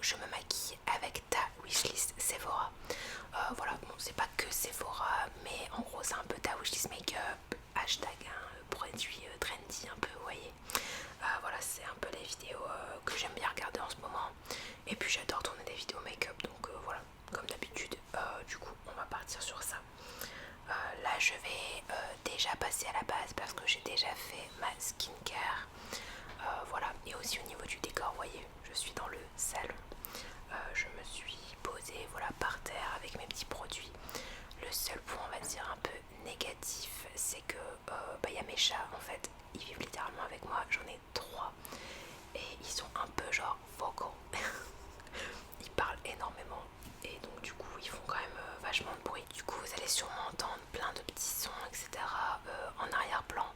je me maquille avec ta wishlist Sephora. Voilà, bon, c'est pas que Sephora, mais en gros c'est un peu ta wishlist make-up, hashtag produit trendy un peu, vous voyez. Voilà, c'est un peu les vidéos que j'aime bien regarder en ce moment. Et puis j'adore tourner des vidéos make-up, donc voilà, comme d'habitude. Du coup, on va partir sur ça. Là, je vais déjà passer à la base parce que j'ai déjà fait ma skincare. Voilà, et aussi au niveau du décor, vous voyez, je suis dans le salon. Je me suis posée voilà, par terre avec mes petits produits. Le seul point, on va dire, un peu négatif, c'est que y a mes chats en fait. Ils vivent littéralement avec moi, j'en ai 3 et ils sont un peu genre vocaux. Ils parlent énormément et donc du coup ils font quand même vachement de bruit. Du coup vous allez sûrement entendre plein de petits sons etc en arrière-plan.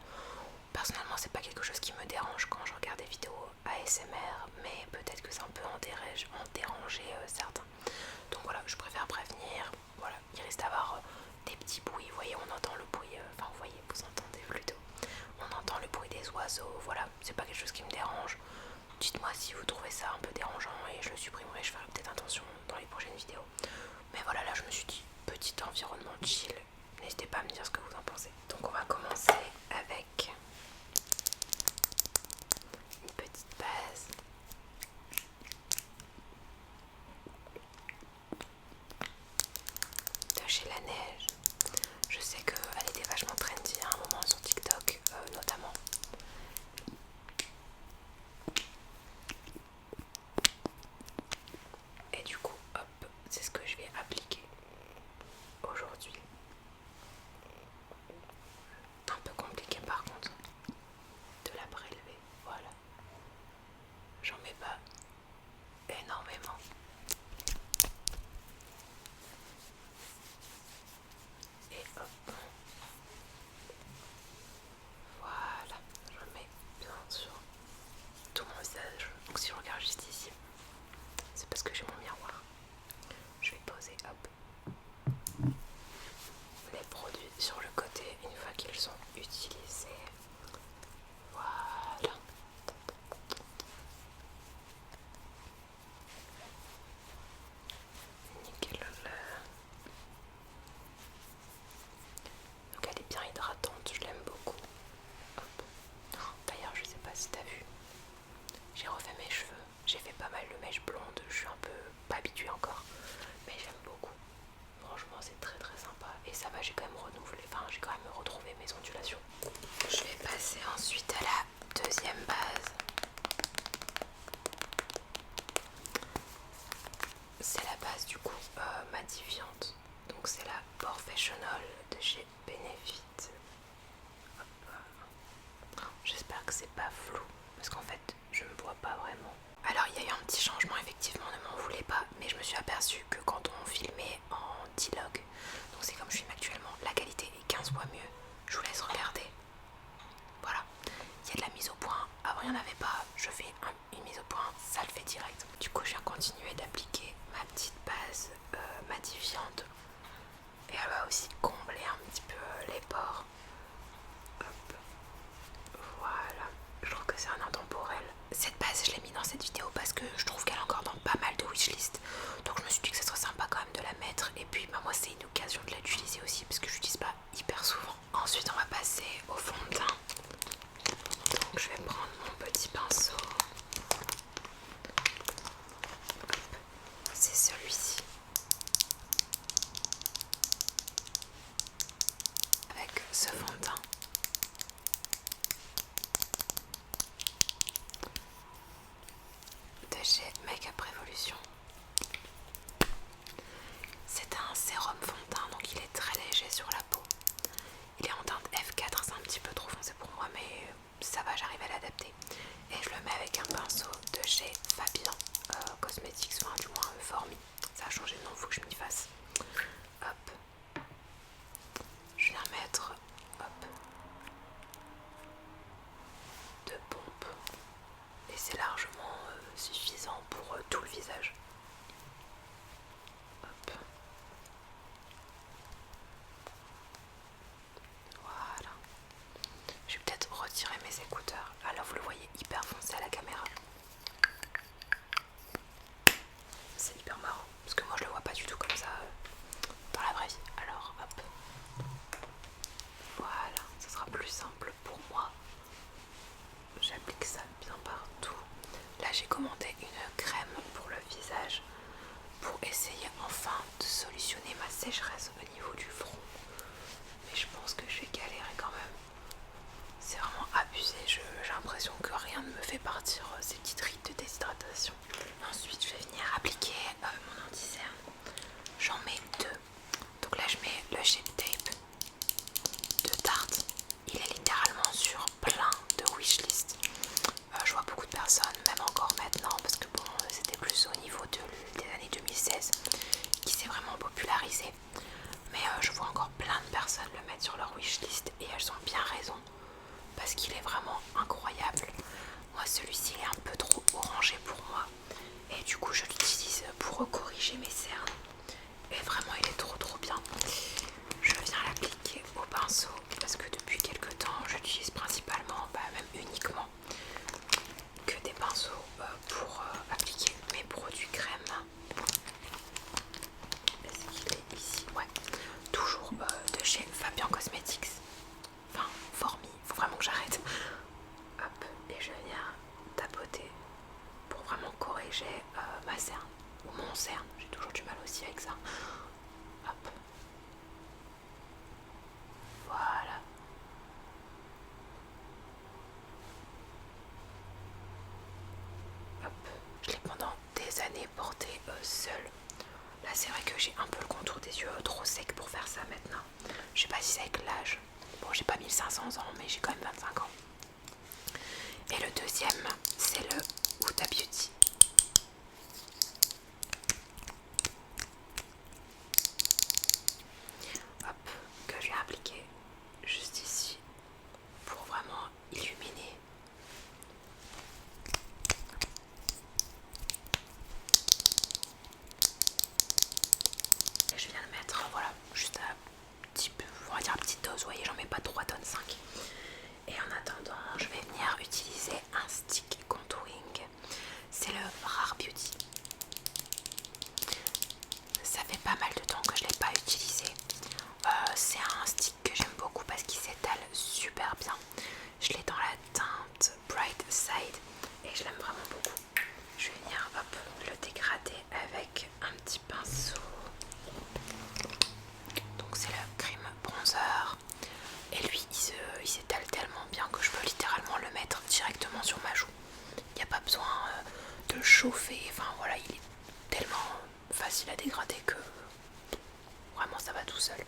Personnellement c'est pas quelque chose qui me dérange quand je regarde des vidéos ASMR, mais peut-être que ça peut en déranger certains. Donc voilà, je préfère prévenir. Voilà, il risque d'avoir des petits bruits, vous voyez, on entend le bruit, enfin vous voyez, vous entendez plutôt. On entend le bruit des oiseaux, voilà, c'est pas quelque chose qui me dérange. Dites-moi si vous trouvez ça un peu dérangeant et je le supprimerai, je ferai peut-être attention dans les prochaines vidéos. Mais voilà, là je me suis dit, petit environnement chill, n'hésitez pas à me dire ce que vous en pensez. Donc on va commencer avec une petite base. De chez La Neige. Je sais qu'elle était vachement trendy à un moment sur TikTok notamment. Et du coup, hop, c'est ce que je vais appliquer aujourd'hui. Un peu compliqué par contre de la prélever, voilà. J'en mets pas énormément. Et hop, voilà, je mets bien sur tout mon visage. Donc si je regarde juste ici, c'est parce que j'ai mon miroir. Je vais poser hop les produits sur le côté une fois qu'ils sont utilisés. Voilà. Nickel. Donc elle est bien hydratante, je l'aime beaucoup. Hop. D'ailleurs je sais pas si t'as vu, j'ai refait mes cheveux, j'ai fait pas mal de mèches blondes, je suis un peu pas habituée encore, mais j'aime beaucoup. Franchement c'est très très sympa et ça va, j'ai quand même renouvelé, enfin j'ai quand même retrouvé mes ondulations. Je vais passer ensuite à la deuxième base. C'est la base du coup matifiante, donc c'est la Professional de chez Benefit. J'espère que c'est pas flou parce qu'en fait je ne vois pas vraiment. Alors il y a eu un petit changement effectivement, ne m'en voulez pas, mais je me suis aperçue que quand on filmait en D-Log, donc c'est comme je filme actuellement, la qualité est 15 fois mieux. Je vous laisse regarder. Voilà, il y a de la mise au point, avant il n'y en avait pas, je fais une mise au point, ça le fait direct. Du coup je viens continuer d'appliquer ma petite base matifiante et elle va aussi combler un petit peu les pores. Hop. Voilà, je trouve que c'est un intemporel. Cette base je l'ai mis dans cette vidéo parce que je trouve qu'elle est encore dans pas mal de wishlist. Donc je me suis dit que ça serait sympa quand même de la mettre. Et puis moi c'est une occasion de l'utiliser aussi parce que je l'utilise pas hyper souvent. Ensuite on va passer au fond de teint. Donc je vais prendre mon petit pinceau. C'est celui-ci. Avec ce fond de teint. De chez Make Up Revolution. C'est un sérum fond de teint, donc il est très léger sur la peau. Il est en teinte F4, c'est un petit peu trop foncé pour moi, mais ça va, j'arrive à l'adapter. Et je le mets avec un pinceau de chez Fabien Cosmetics, enfin du moins Formi. Ça a changé de nom, faut que je m'y fasse. Hop. Je viens mettre hop, deux pompes. Et c'est largement suffisant pour tout le visage. Hop. Voilà. Je vais peut-être retirer mes écouteurs. Alors vous le voyez hyper foncé à la caméra. personnes le mettent sur leur wishlist et elles ont bien raison parce qu'il est vraiment incroyable. Moi celui-ci est un peu trop orangé pour moi et du coup je l'utilise pour corriger mes cernes et vraiment il est trop bien. Je viens l'appliquer au pinceau parce que depuis quelques temps j'utilise principalement, même uniquement que des pinceaux pour appliquer mes produits crème. Est-ce qu'il est ici? Ouais, toujours de chez Fabien Cosmetics. Enfin, Formi, faut vraiment que j'arrête. Hop, et je viens tapoter pour vraiment corriger ma cerne ou mon cerne. J'ai toujours du mal aussi avec ça. Hop, voilà. Hop, je l'ai pendant des années porté seule. Là c'est vrai que j'ai un peu le contour des yeux trop sec pour faire ça maintenant. Je sais pas si c'est avec l'âge. Bon, j'ai pas 1500 ans mais j'ai quand même 25 ans. Et le deuxième c'est le Huda Beauty. Hop, que je viens appliquer juste ici pour vraiment illuminer. Et je viens le mettre, voilà, juste à petit peu, on va dire à petite dose, vous voyez, j'en mets pas 3 tonnes 5. Et en attendant, je vais venir utiliser un stick contouring. C'est le Rare Beauty. Ça fait pas mal de temps que je l'ai pas utilisé. C'est un stick que j'aime beaucoup parce qu'il s'étale super bien. Je l'ai dans la teinte Bright Side et je l'aime vraiment beaucoup. Je vais venir hop, le dégrader avec un petit pinceau. Donc c'est le cream bronzer. Et lui il s'étale tellement bien que je peux littéralement le mettre directement sur ma joue. Il n'y a pas besoin de le chauffer. Enfin voilà, il est tellement facile à dégrader que vraiment ça va tout seul.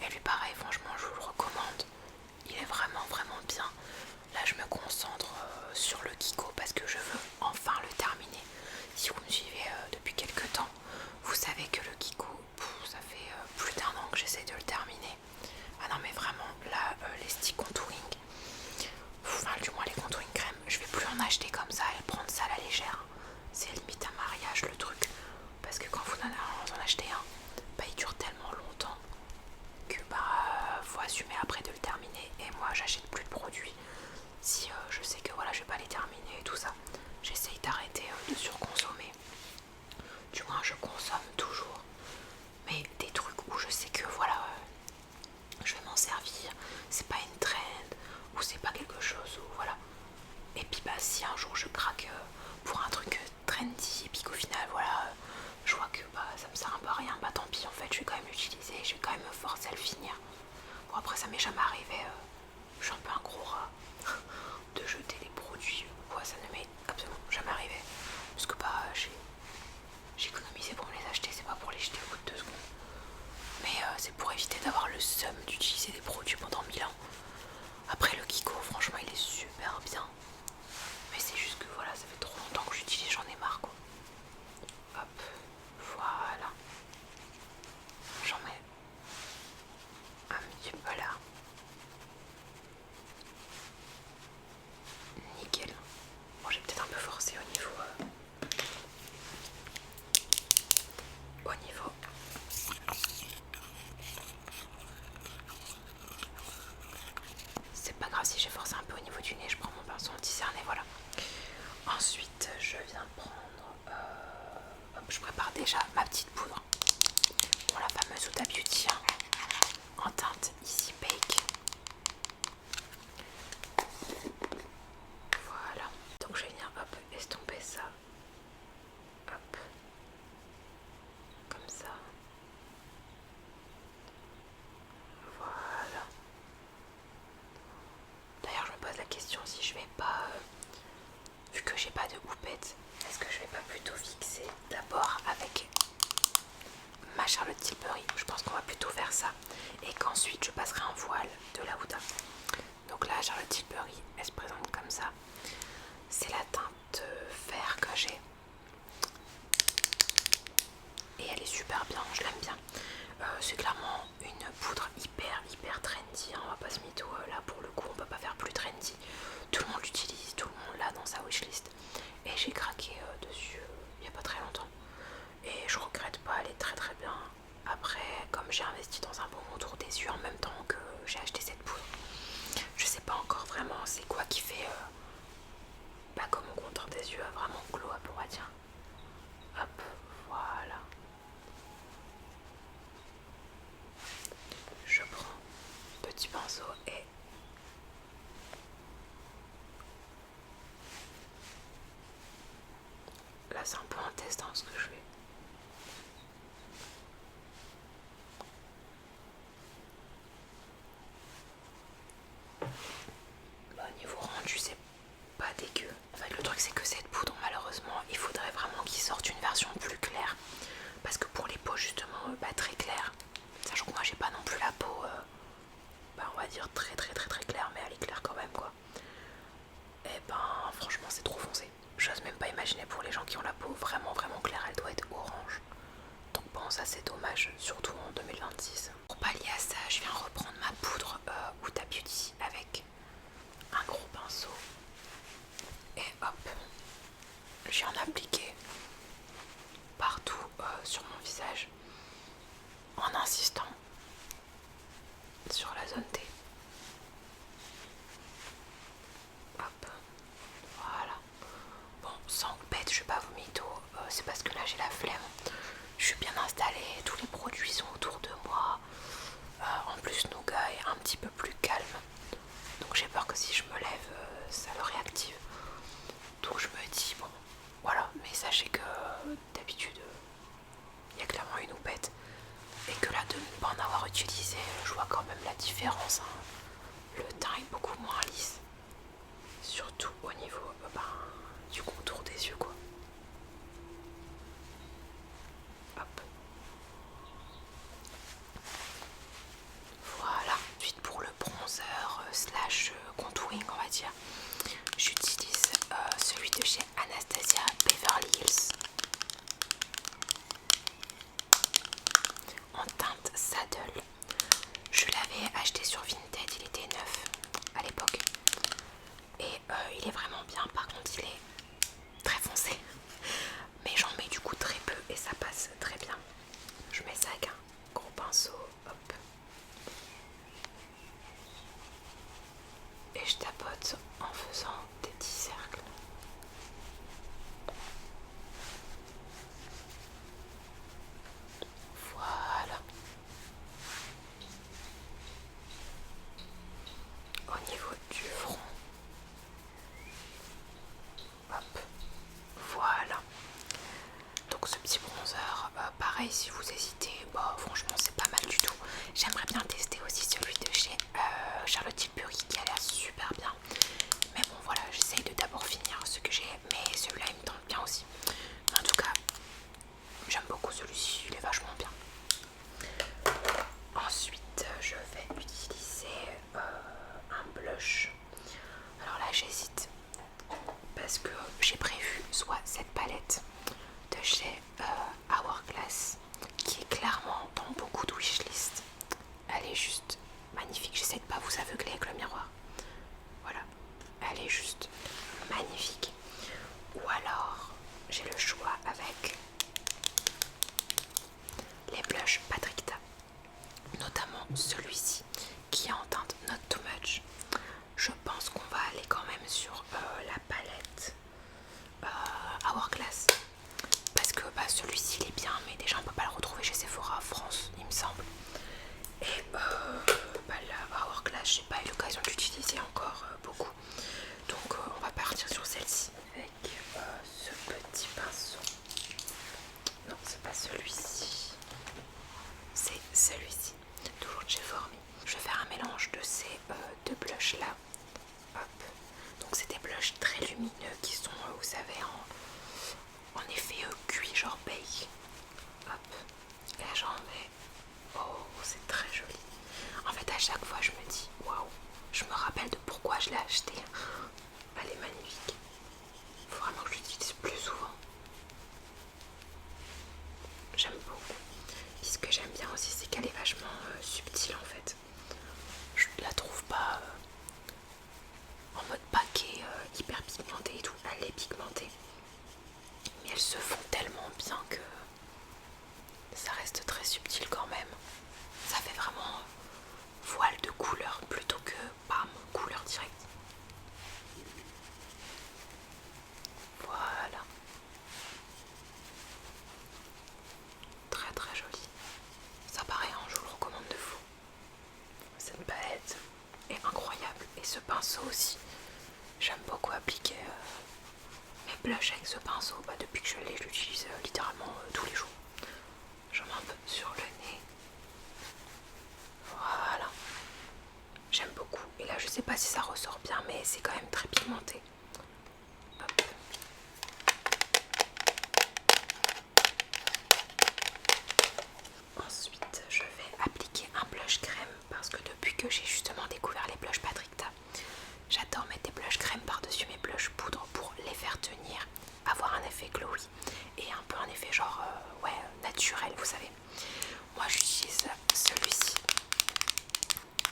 Et lui pareil, franchement je vous le recommande. Il est vraiment bien. Là je me concentre sur le Kiko parce que je veux enfin le terminer. Si vous me suivez depuis quelques temps, vous savez que le Kiko, ça fait plus d'1 an que j'essaie de le terminer. Ah non mais vraiment là les sticks contouring, enfin du moins les contouring crème, je vais plus en acheter comme ça et prendre ça à la légère. C'est limite un mariage le truc. Parce que quand vous en achetez un, il dure tellement longtemps que faut assumer après de le terminer. Et moi j'achète plus de produits si je sais que voilà je vais pas les terminer et tout ça. J'essaye d'arrêter de surconsommer. Du moins je consomme toujours, mais des trucs où je sais que voilà je vais m'en servir, c'est pas une trend ou c'est pas quelque chose où voilà. Et puis si un jour je craque pour un truc trendy et puis qu'au final voilà je vois que ça me sert un peu à rien, tant pis en fait je vais quand même l'utiliser, je vais quand même me forcer à le finir. Bon après ça m'est jamais arrivé, je suis un peu un gros rat de jeter les produits, ça ne m'est absolument jamais arrivé. Parce que j'ai économisé pour me les acheter, c'est pas pour les jeter au bout de 2 secondes. Mais c'est pour éviter d'avoir le seum d'utiliser des produits pendant 1000 ans. Après le Kiko franchement il est super bien. Mais c'est juste que voilà ça fait trop longtemps que j'utilise, j'en ai marre quoi. Hop, voilà. J'en mets un petit peu là. Nickel. Bon j'ai peut-être un peu forcé au niveau c'est pas grave si j'ai forcé un peu au niveau du nez, je prends mon pinceau anti-cerne et voilà. Ensuite je viens prendre hop, je prépare déjà ma petite poudre. Bon, la fameuse Huda Beauty en teinte Easy Bake. Voilà, donc je vais venir hop estomper ça. Hop, comme ça. Voilà. D'ailleurs je me pose la question si je vais pas, vu que j'ai pas de houppette, est-ce que je vais pas plutôt fixer d'abord avec ma Charlotte Tilbury. Je pense qu'on va plutôt faire ça et qu'ensuite je passerai un voile de la Huda. Donc là Charlotte Tilbury elle se présente comme ça. C'est la teinte vert que j'ai et elle est super bien, je l'aime bien. c'est clairement une poudre hyper trendy, hein, on va pas se mytho, là pour le coup on peut pas faire plus trendy. Tout le monde l'utilise, tout le monde l'a dans sa wishlist. Et j'ai craqué dessus il y a pas très longtemps. Et je regrette pas, elle est très bien. Après, comme j'ai investi dans un bon contour des yeux en même temps que j'ai acheté cette poudre, je sais pas encore vraiment c'est quoi qui fait que mon contour des yeux a vraiment glow up, on va dire. Hop, voilà. Je prends petit pinceau et là c'est un peu un test ce que je fais. Niveau rendu c'est pas dégueu. En fait le truc c'est que cette poudre malheureusement il faudrait vraiment qu'ils sortent une version plus claire. Parce que pour les peaux justement très claires, sachant que moi j'ai pas non plus la peau on va dire très claire, mais elle est claire quand même quoi. Et franchement c'est trop foncé. J'ose même pas imaginer pour les gens qui ont la peau vraiment claire, elle doit être orange. Donc bon ça c'est dommage, surtout en 2026. Pour pallier à ça, je viens reprendre ma poudre Huda Beauty avec un gros pinceau. Et hop, je viens d'appliquer partout sur mon visage en insistant sur la zone T. Hop, voilà. Bon, sans bête, je vais pas vous mytho, c'est parce que là j'ai la flemme. Je suis bien installée, tous les produits sont autour de moi. En plus, Nougat est un petit peu plus calme. Donc j'ai peur que si je me lève, ça le réactive. Donc je me dis, bon, voilà. Mais sachez que d'habitude, il y a clairement une houppette. Et que là, de ne pas en avoir utilisé, je vois quand même la différence. Hein. Le teint est beaucoup moins lisse. Surtout au niveau du contour des yeux, quoi. Hop. Voilà. Ensuite, pour le bronzer slash contouring, on va dire, j'utilise celui de chez Anastasia Beverly Hills en teinte Saddle. Je l'avais acheté sur Vinted, il était neuf à l'époque. Et il est vraiment bien, par contre il est très foncé. Mais j'en mets du coup très peu et ça passe très bien. Je mets ça avec un gros pinceau, hop. Et je tapote en faisant des petits cercles. Voilà. Au niveau du front. Hop. Voilà. Donc ce petit bronzer, pareil si vous hésitez, franchement c'est pas mal du tout. J'aimerais bien tester aussi celui de chez Charlotte Tilbury qui a l'air super bien. Mais bon voilà, j'essaye de d'abord finir ce que j'ai, mais celui-là il me tente bien aussi. En tout cas, j'aime beaucoup celui-ci, il est vachement bien. Ensuite, je vais utiliser un blush. Alors là j'hésite parce que j'ai prévu soit cette palette de chez Hourglass qui est clairement dans beaucoup de wishlist. Elle est juste magnifique. J'essaie de pas vous aveugler avec le miroir. Voilà, elle est juste magnifique. Ou alors j'ai le choix avec les blushs Patrick Ta, notamment celui-ci qui est en teinte Not Too Much. Je pense qu'on va aller quand même sur la palette Hourglass parce que celui-ci il est bien, mais déjà on peut pas le retrouver chez Sephora France il me semble. Et la Hourglass j'ai pas eu l'occasion d'utiliser encore beaucoup, donc on va partir sur celle-ci avec ce petit pinceau. Non, c'est pas celui-ci, c'est celui-ci, toujours de chez Formi. Je vais faire un mélange de ces deux blushs là. Hop. Donc c'est des blushs très lumineux qui sont, vous savez, en effet cuit, genre beige. Hop. Et là j'en mets. Oh, c'est très joli. En fait, à chaque fois, je me dis, waouh, je me rappelle de pourquoi je l'ai acheté. Elle est magnifique. Il faut vraiment que je l'utilise plus souvent. J'aime beaucoup. Et ce que j'aime bien aussi, c'est qu'elle est vachement subtile en fait. Je la trouve pas en mode paquet hyper pigmenté et tout. Elle est pigmentée, mais elles se font tellement bien que ça reste très subtil quand même. Ça fait vraiment voile de couleur plutôt que bam, couleur directe. Voilà. Très très joli. Ça paraît, hein, je vous le recommande de fou. Cette palette est incroyable. Et ce pinceau aussi. J'aime beaucoup appliquer mes blushs avec ce pinceau. Depuis que je l'ai, je l'utilise littéralement tous les jours. J'en mets un peu sur le nez. Voilà. J'aime beaucoup. Et là, je sais pas si ça ressort bien, mais c'est quand même très pigmenté. Hop. Ensuite, je vais appliquer un blush crème parce que depuis que j'ai justement découvert les blushs Patrick Ta, j'adore mettre des blushs crème par-dessus mes blushs poudre pour les faire tenir, avoir un effet glowy et un peu un effet genre naturel, vous savez. Moi, j'utilise celui-ci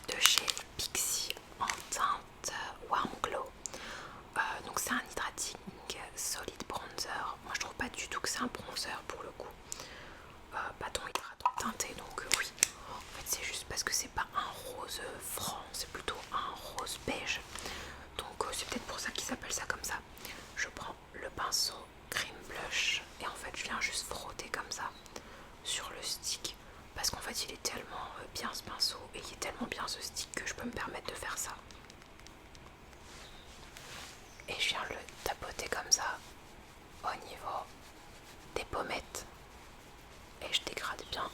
de chez Pixi en teinte Warm Glow. Donc c'est un hydrating solide bronzer. Moi, je trouve pas du tout que c'est un bronzer pour le coup. Bâton hydratant teinté, donc oui. En fait, c'est juste parce que c'est pas un rose franc, c'est plutôt un rose beige. Donc c'est peut-être pour ça qu'il s'appelle ça comme ça. Je prends le pinceau cream blush et en fait je viens juste frotter comme ça sur le stick parce qu'en fait il est tellement bien ce pinceau et il est tellement bien ce stick que je peux me permettre de faire ça. Et je viens le tapoter comme ça au niveau des pommettes et je dégrade bien.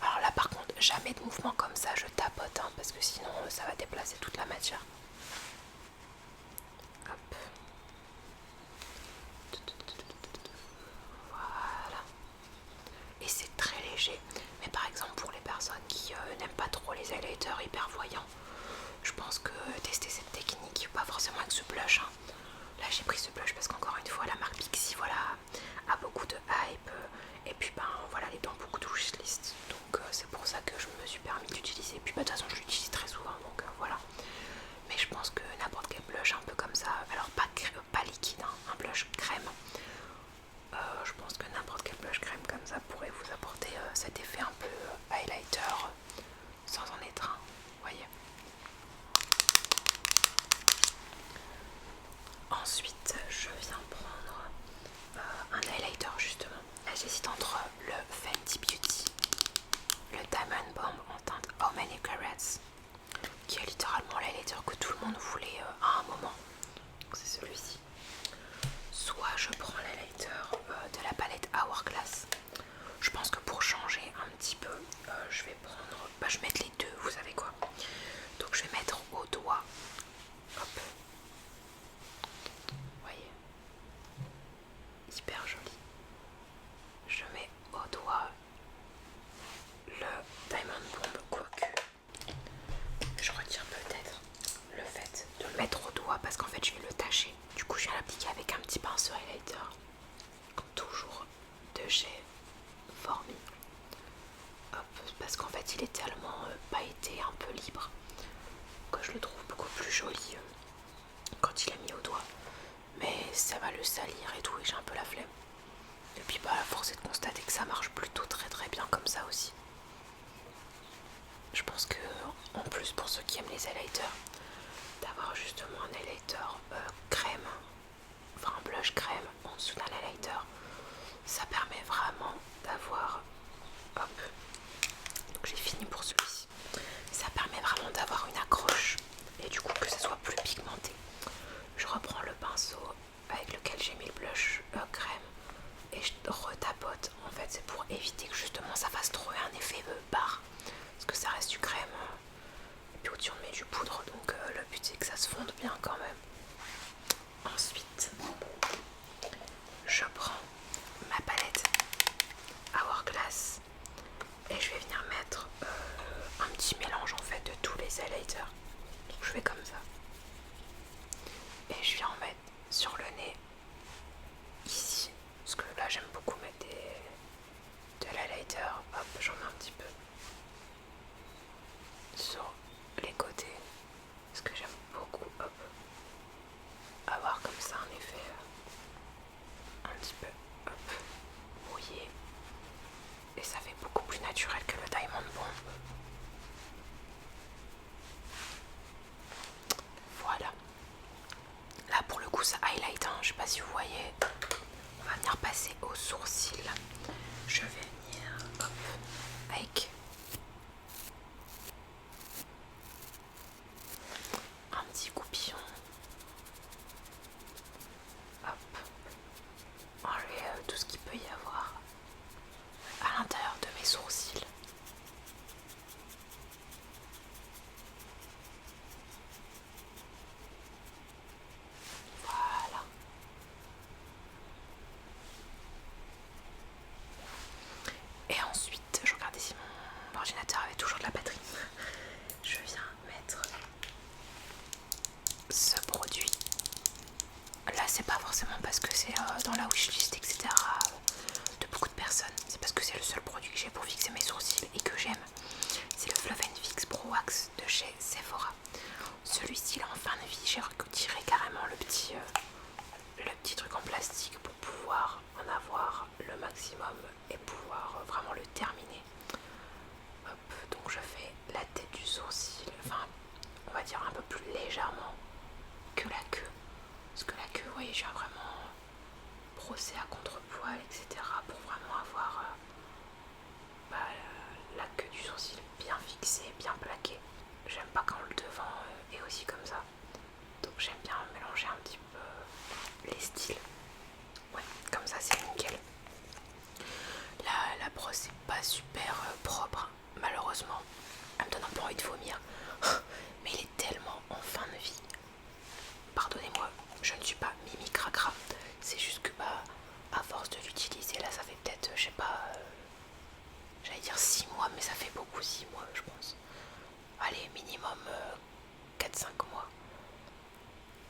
Alors là par contre jamais de mouvement comme ça, je tapote hein, parce que sinon ça va déplacer toute la matière. Hop. Voilà. Et c'est très léger. Mais par exemple pour les personnes qui n'aiment pas trop les highlighters hyper voyants, je pense que tester cette technique, pas forcément avec ce blush hein. Là j'ai pris ce blush parce qu'encore une fois la marque Pixi voilà, a beaucoup de hype et puis ben voilà, elle est dans beaucoup de wishlist, donc c'est pour ça que je me suis permis d'utiliser. Et puis bah, de toute façon je l'utilise très souvent donc voilà. Mais je pense que n'importe quel blush un peu comme ça, alors pas liquide hein, un blush crème, je pense que n'importe quel blush crème comme ça pourrait vous apporter cet effet un peu highlighter sans en être un, vous voyez. Ensuite je viens prendre un highlighter justement. Là j'hésite entre le Fenty Beauty, le Diamond Bomb en teinte How Many Carats, qui est littéralement l'highlighter que tout le monde voulait à un moment. Donc c'est celui-ci. Soit je prends l'highlighter de la palette Hourglass. Je pense que pour changer un petit peu, je vais prendre, je vais mettre les deux, vous savez quoi. Donc je vais mettre au doigt, hop, vous voyez, hyper joli. Je mets au doigt le Diamond Bomb, quoique je retire peut-être le fait de le mettre au doigt parce qu'en fait je vais le tâcher. Du coup je viens l'appliquer avec un petit pinceau highlighter, comme toujours de chez Formi. Hop, parce qu'en fait il est tellement pailleté, un peu libre, que je le trouve beaucoup plus joli quand il est mis au doigt. Mais ça va le salir et tout et j'ai un peu la flemme. Et puis bah force est de constater que ça marche plutôt très très bien comme ça aussi. Je pense que en plus pour ceux qui aiment les highlighters, d'avoir justement un highlighter crème, enfin un blush crème en dessous d'un highlighter, ça permet vraiment d'avoir, hop, donc j'ai fini pour celui-ci, ça permet vraiment d'avoir une accroche et du coup que ça soit plus pigmenté. Je reprends le pinceau avec lequel j'ai mis le blush crème et je retapote. En fait c'est pour éviter que justement ça fasse trop un effet barre parce que ça reste du crème et puis au-dessus on met du poudre, donc le but c'est que ça se fonde bien quand même. Ensuite je prends ma palette Hourglass et je vais venir mettre un petit mélange en fait de tous les highlighters. Donc je fais comme ça et je viens en mettre sur le nez parce que là j'aime beaucoup mettre de l'highlighter. Hop, j'en mets un petit peu sur les côtés parce que j'aime beaucoup avoir comme ça un effet un petit peu brouillé et ça fait beaucoup plus naturel que le Diamond Bomb. Voilà. Là pour le coup ça highlight, hein. Je sais pas si vous voyez. On va venir passer aux sourcils. Je vais venir avec un petit goupillon. Enlever tout ce qu'il peut y avoir à l'intérieur de mes sourcils. Voilà. Et ensuite, je regardais si mon ordinateur avait toujours de la batterie. Je viens mettre ce produit. Là, c'est pas forcément parce que c'est dans la wishlist, etc. de beaucoup de personnes. C'est parce que c'est le seul produit que j'ai pour fixer mes sourcils et que j'aime. C'est le Fluff & Fix Pro Wax de chez Sephora. Celui-ci, là, en fin de vie, j'ai retiré carrément le petit truc en plastique pour pouvoir en avoir le maximum et pouvoir vraiment le terminer. Hop, donc je fais la tête du sourcil, enfin on va dire un peu plus légèrement que la queue, parce que la queue, vous voyez, j'ai vraiment brossé à contre-poil, etc. pour vraiment avoir la queue du sourcil bien fixée, bien plaquée. J'aime pas quand le devant est aussi comme ça, donc j'aime bien mélanger un petit peu les styles. Ouais, comme ça c'est nickel. Là, la brosse est pas super propre, malheureusement. Elle me donne un peu envie de vomir. Mais il est tellement en fin de vie. Pardonnez-moi, je ne suis pas mimi cracra. C'est juste que à force de l'utiliser, là ça fait peut-être, je sais pas, j'allais dire 6 mois, mais ça fait beaucoup 6 mois je pense. Allez, minimum 4-5 mois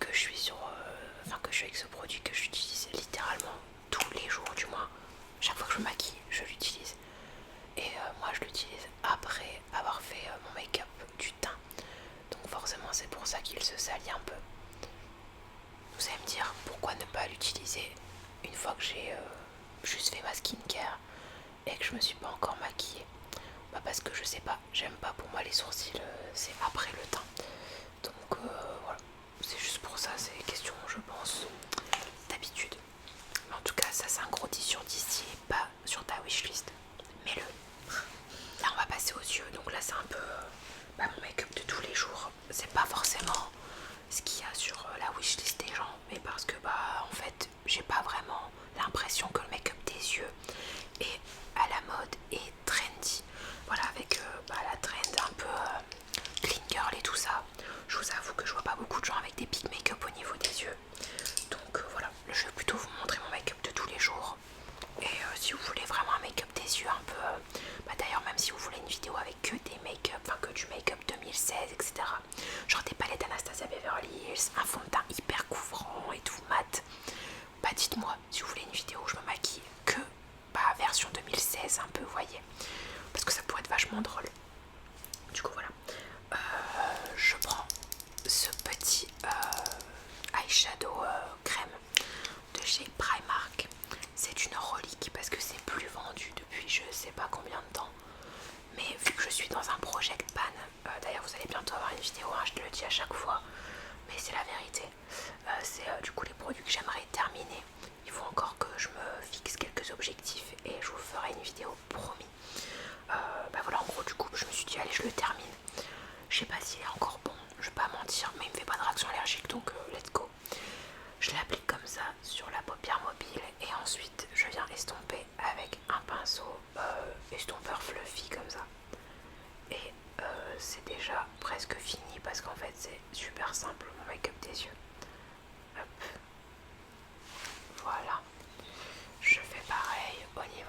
que je suis sur, que je suis avec ce produit que j'utilise littéralement tous les jours, du moins. Chaque fois que je me maquille, je l'utilise. Et moi je l'utilise après avoir fait mon make-up du teint. Donc forcément c'est pour ça qu'il se salit un peu. Vous allez me dire pourquoi ne pas l'utiliser une fois que j'ai juste fait ma skincare et que je me suis pas encore maquillée. Parce que je sais pas, j'aime pas, pour moi les sourcils c'est après le teint. Donc voilà, c'est juste pour ça, c'est question je pense d'habitude. Mais en tout cas ça c'est un gros 10 sur 10 s'il n'est pas sur ta wishlist. Mets-le. Là on va passer aux yeux, donc là c'est un peu mon make-up de tous les jours. C'est pas forcément ce qu'il y a sur la wishlist des gens, mais parce que en fait j'ai pas vraiment l'impression que le make-up des yeux est à la mode et trendy. Voilà, avec la trend un peu clean girl et tout ça. Je vous avoue que je vois pas beaucoup de gens avec des big make-up au niveau des yeux. Donc voilà, je vais plutôt vous montrer mon make-up de tous les jours. Et si vous voulez vraiment un make-up des yeux un peu... d'ailleurs même si vous voulez une vidéo avec que des make-up, que du make-up 2016, etc. Genre des palettes Anastasia Beverly Hills, un fond de teint hyper couvrant et tout mat. Dites-moi si vous voulez une vidéo où je me maquille que version 2016 un peu, vous voyez. Parce que ça pourrait être vachement drôle. Du coup voilà. Je prends ce petit eyeshadow crème de chez Primark. C'est une relique parce que c'est plus vendu depuis je sais pas combien de temps. Mais vu que je suis dans un project ban, d'ailleurs vous allez bientôt avoir une vidéo, je te le dis à chaque fois, mais c'est la vérité. C'est du coup les produits que j'aimerais terminer. Il faut encore que je me fixe quelques objectifs et je vous ferai une vidéo, promis. Voilà, en gros du coup je me suis dit allez je le termine. Je sais pas s'il est encore bon, je vais pas mentir, mais il me fait pas de réaction allergique, donc let's go. Je l'applique comme ça sur la paupière mobile et ensuite je viens estomper avec un pinceau estompeur fluffy comme ça. Et c'est déjà presque fini parce qu'en fait c'est super simple mon make-up des yeux. Hop. Voilà. Je fais pareil au niveau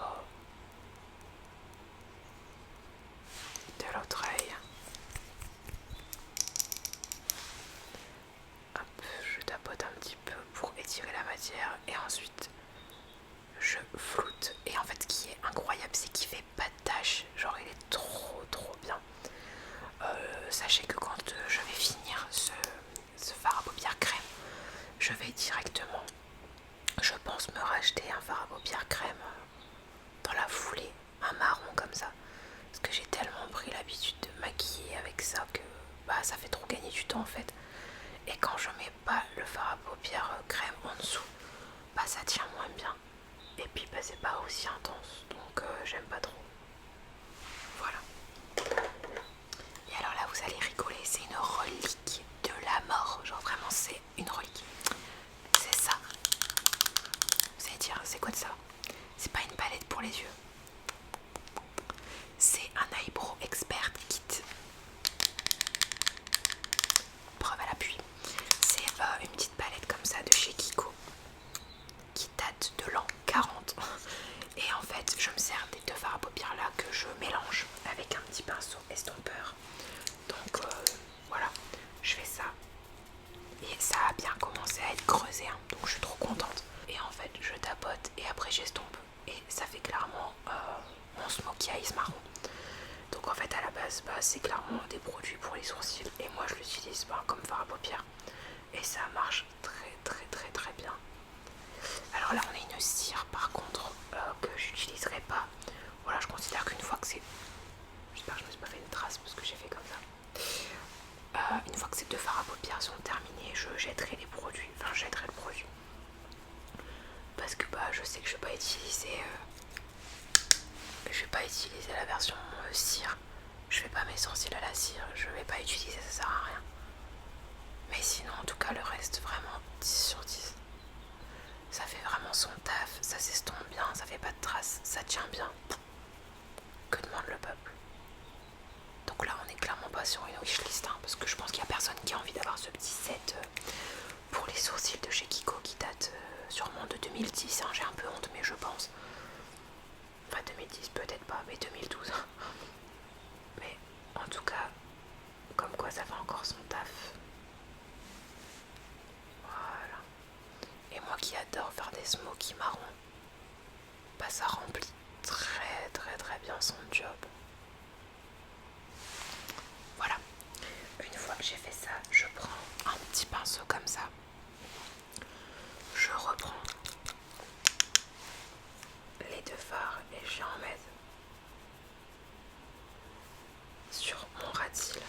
Expert Kit. Preuve à l'appui. C'est une petite palette comme ça de chez Kiko qui date de l'an 40. Et en fait, je me sers des deux fards à paupières là que je mélange avec un petit pinceau estompeur. Donc voilà, je fais ça. Et ça a bien commencé à être creusé, hein, donc je suis trop contente. Et en fait, je tapote et après j'estompe. Et ça fait clairement mon smokey eyes marron. Donc en fait, à la base, c'est clairement des produits pour les sourcils. Et moi, je l'utilise comme fard à paupières. Et ça marche très bien. Alors là, on a une cire par contre que j'utiliserai pas. Voilà, je considère qu'une fois que c'est... J'espère que je me suis pas fait une trace parce que j'ai fait comme ça. Une fois que ces deux fards à paupières sont terminés, je jetterai les produits. Enfin, je jetterai le produit. Parce que je sais que je vais pas utiliser... je vais pas utiliser la version cire. Je fais pas mes sourcils à la cire. Je vais pas utiliser, ça sert à rien. Mais sinon, en tout cas, le reste, vraiment 10 sur 10. Ça fait vraiment son taf, ça s'estompe bien, ça fait pas de traces, ça tient bien. Que demande le peuple? Donc là, on est clairement pas sur une wishlist, hein, parce que je pense qu'il y a personne qui a envie d'avoir ce petit set pour les sourcils de chez Kiko qui date sûrement de 2010. Hein, j'ai un peu honte, mais je pense. Enfin, 2010 peut-être pas, mais 2012. Mais en tout cas, comme quoi ça fait encore son taf. Voilà. Et moi qui adore faire des smokies marrons, ça remplit très bien son job. Voilà. Une fois que j'ai fait ça, je prends un petit pinceau comme ça. Je reprends les deux fards et j'en mets sur mon ras de cils.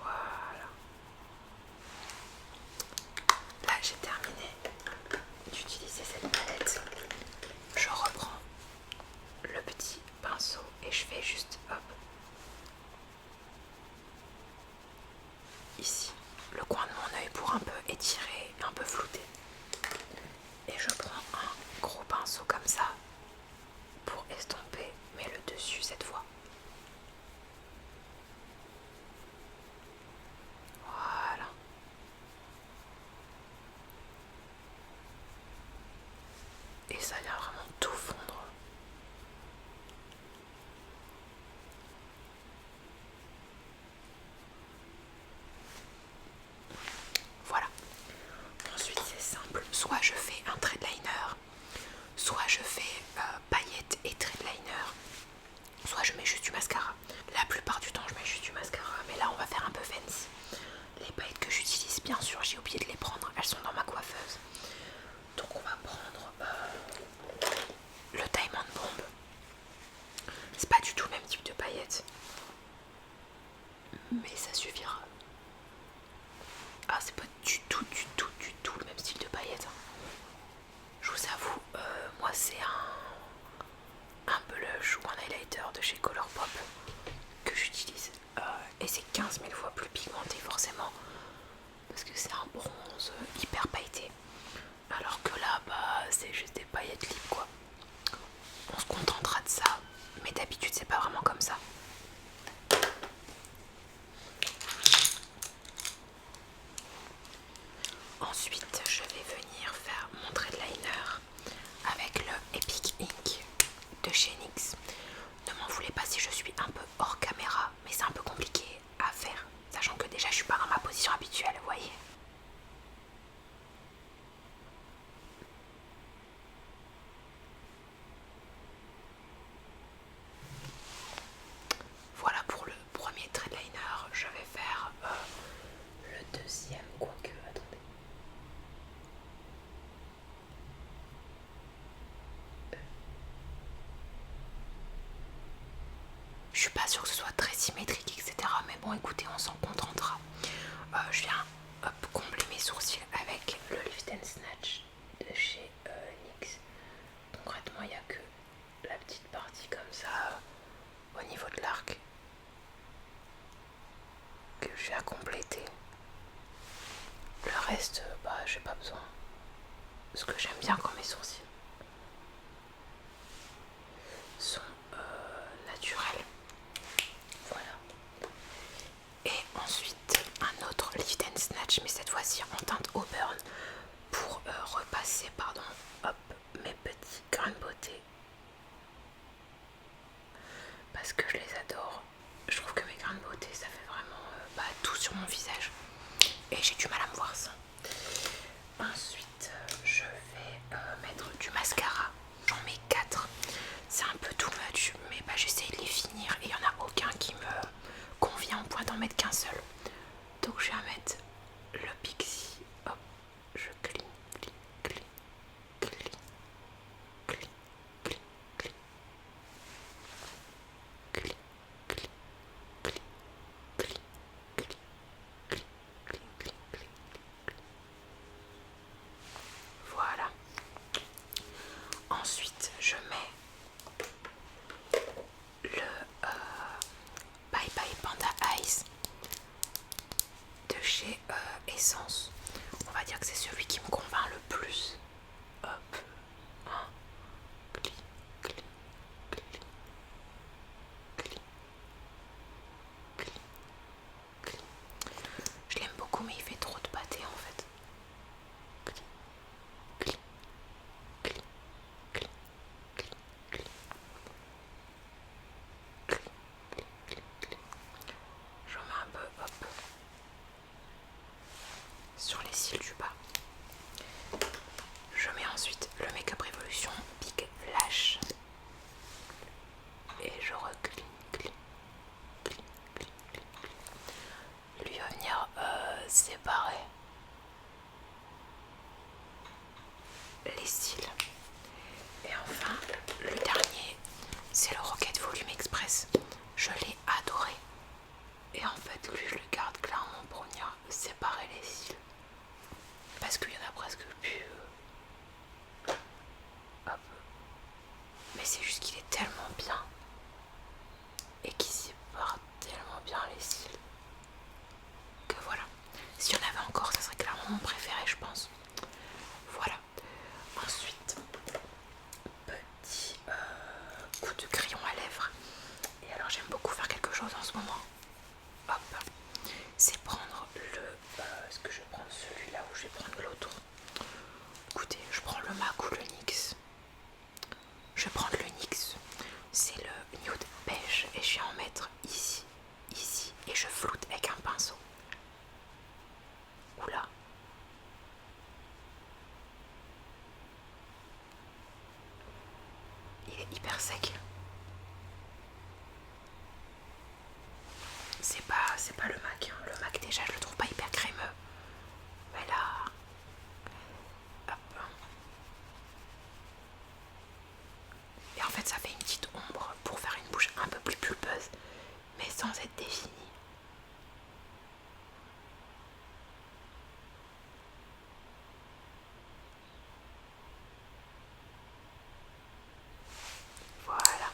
Voilà. Là, j'ai terminé d'utiliser cette palette. Je reprends le petit pinceau et je fais juste hop ici le coin de mon œil pour un peu étirer, un peu flouter. Et je prends un gros pinceau comme ça pour estomper, mais le dessus cette fois. Voilà. Et ça vient vraiment tout fondre. Voilà. Ensuite c'est simple, soit je fais un trait de liner, soit je fais paillettes et trait de liner, soit je mets juste du mascara. La plupart du temps je mets juste du mascara, mais là on va faire un peu fancy. Les paillettes que j'utilise, bien sûr, j'ai oublié de les prendre, elles sont dans ma coiffeuse. Donc on va prendre le Diamond Bomb. C'est pas du tout le même type de paillettes, mais ça suffira. Ah, c'est pas du tout le même style de paillettes. Je vous avoue, moi c'est un blush ou un highlighter de chez Colourpop que j'utilise. Et c'est 15 000 fois plus pigmenté forcément, parce que c'est un bronze hyper pailleté. Alors que là, c'est juste des paillettes libres quoi. On se contentera de ça, mais d'habitude c'est pas vraiment comme ça. Ensuite, je vais venir faire mon trait de liner avec le Epic Ink de chez NYX. Ne m'en voulez pas si je suis un peu hors caméra, mais c'est un peu compliqué à faire, sachant que déjà je suis pas dans ma position habituelle, vous voyez. Voilà pour le premier trait de liner. Je vais faire le deuxième, quoique, attendez. Je suis pas sûre que ce soit très symétrique, etc. Mais bon, écoutez, on s'en contentera. Je viens combler mes sourcils avec le Lift and Snatch de chez NYX. Concrètement, il n'y a que la petite partie comme ça au niveau de l'arc que je viens compléter. Le reste, j'ai pas besoin. Parce que j'aime bien quand mes sourcils le MAC ou le NYX? Je vais prendre le NYX. C'est le nude beige et je vais en mettre ici, ici et je floute avec un pinceau. Oula. Il est hyper sec. C'est pas le MAC. Hein. Le MAC déjà je le trouve pas hyper crémeux. Mais là. Hop. Et en fait ça fait une petite ombre pour faire une bouche un peu plus pulpeuse. Mais sans être définie. Voilà.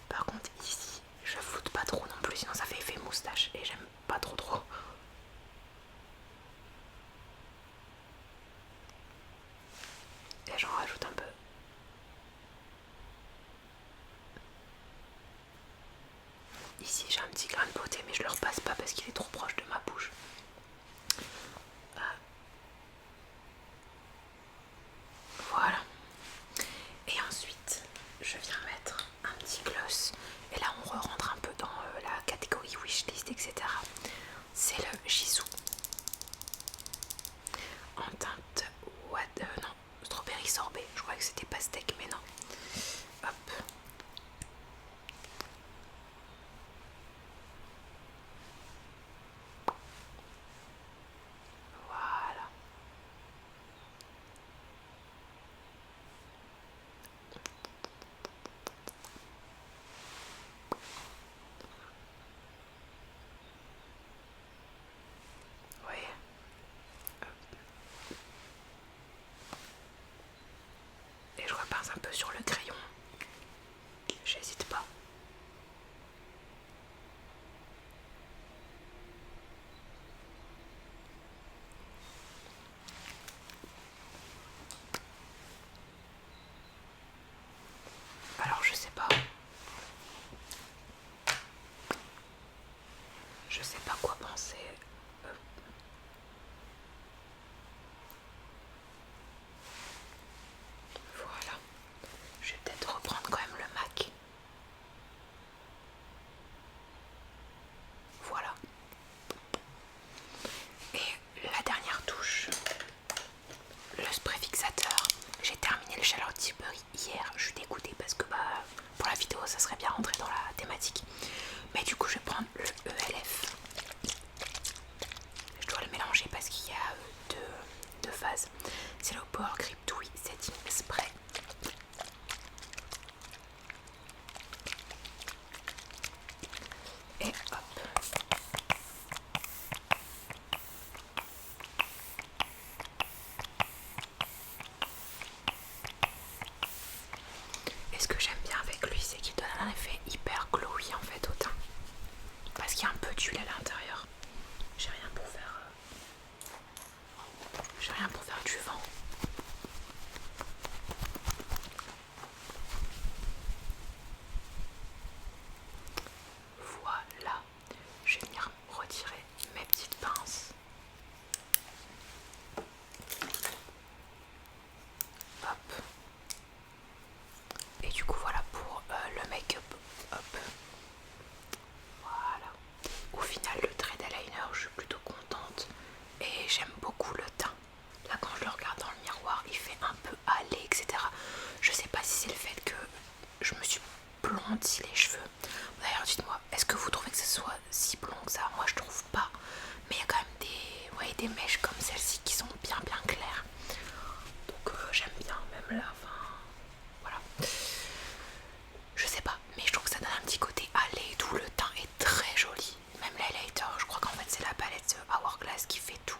Par contre ici, je floute pas trop non plus, sinon ça fait effet moustache et j'aime pas trop. Et j'en rajoute un peu. Ici j'ai un petit grain de beauté mais je le repasse pas parce qu'il est trop proche de ma bouche. Voilà. Et ensuite, je viens mettre un petit gloss. Et là, on rentre un peu dans la catégorie wishlist, etc. C'est le Jisoo. En teinte non, strawberry sorbet. Je croyais que c'était pastèque, mais non. Hop. Voilà. Oui. Et je repince un peu sur le crayon. J'hésite pas. Alors je sais pas. Je sais pas quoi penser. Voilà. Je vais peut-être reprendre quand même le MAC. Voilà. Et la dernière touche, le spray fixateur. J'ai terminé le Charlotte Tilbury hier. Je suis dégoûtée parce que pour la vidéo ça serait bien rentré dans la thématique. Mais du coup je vais prendre le ELF. Je dois le mélanger parce qu'il y a deux phases. C'est le Power Grip Dewy Setting Spray. Et hop. Et ce que j'aime bien avec lui, c'est qu'il donne un effet hyper glowy en fait au teint. Parce qu'il y a un peu d'huile à l'intérieur. J'ai rien pour faire du vent. Voilà. Je vais venir retirer mes petites pinces. Hop. Et du coup voilà pour le make-up. Hop. Voilà. Au final le trait d'eyeliner, je suis plutôt contente. Et j'aime beaucoup le teint. Là quand je le regarde dans le miroir, il fait un peu hâlé, etc. Je sais pas si c'est le fait que je me suis blondi les cheveux. D'ailleurs dites-moi, est-ce que vous trouvez que ce soit si blond que ça? Moi je trouve pas. Mais il y a quand même des mèches comme celle-ci qui sont bien claires. Donc j'aime bien, même là, enfin voilà. Je sais pas, mais je trouve que ça donne un petit côté hâlé et tout. Le teint est très joli. Même l'highlighter, je crois qu'en fait c'est la palette Hourglass qui fait tout.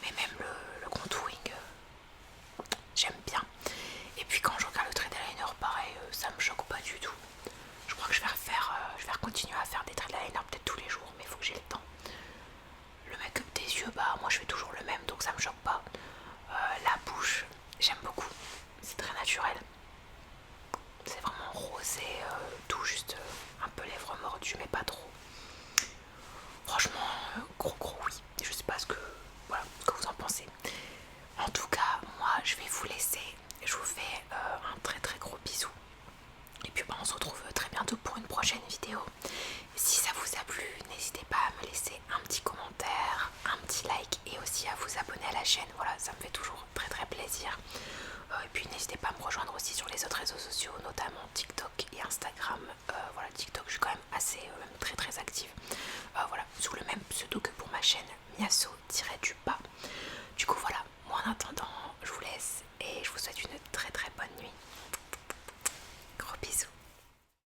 Mais même le contouring, j'aime bien. Et puis quand je regarde le trait d'eyeliner, pareil, ça me choque pas du tout. Je crois que je vais continuer à faire des traits d'eyeliner peut-être tous les jours, mais il faut que j'ai le temps. Le make-up des yeux, moi je fais toujours le même, donc ça me choque pas. La bouche, j'aime beaucoup. C'est aussi à vous abonner à la chaîne, voilà, ça me fait toujours très très plaisir. Et puis n'hésitez pas à me rejoindre aussi sur les autres réseaux sociaux, notamment TikTok et Instagram. Voilà, TikTok je suis quand même assez, même très très active. Voilà, sous le même pseudo que pour ma chaîne, Miasso-du-bas. Du coup voilà, moi en attendant, je vous laisse et je vous souhaite une très très bonne nuit. Gros bisous.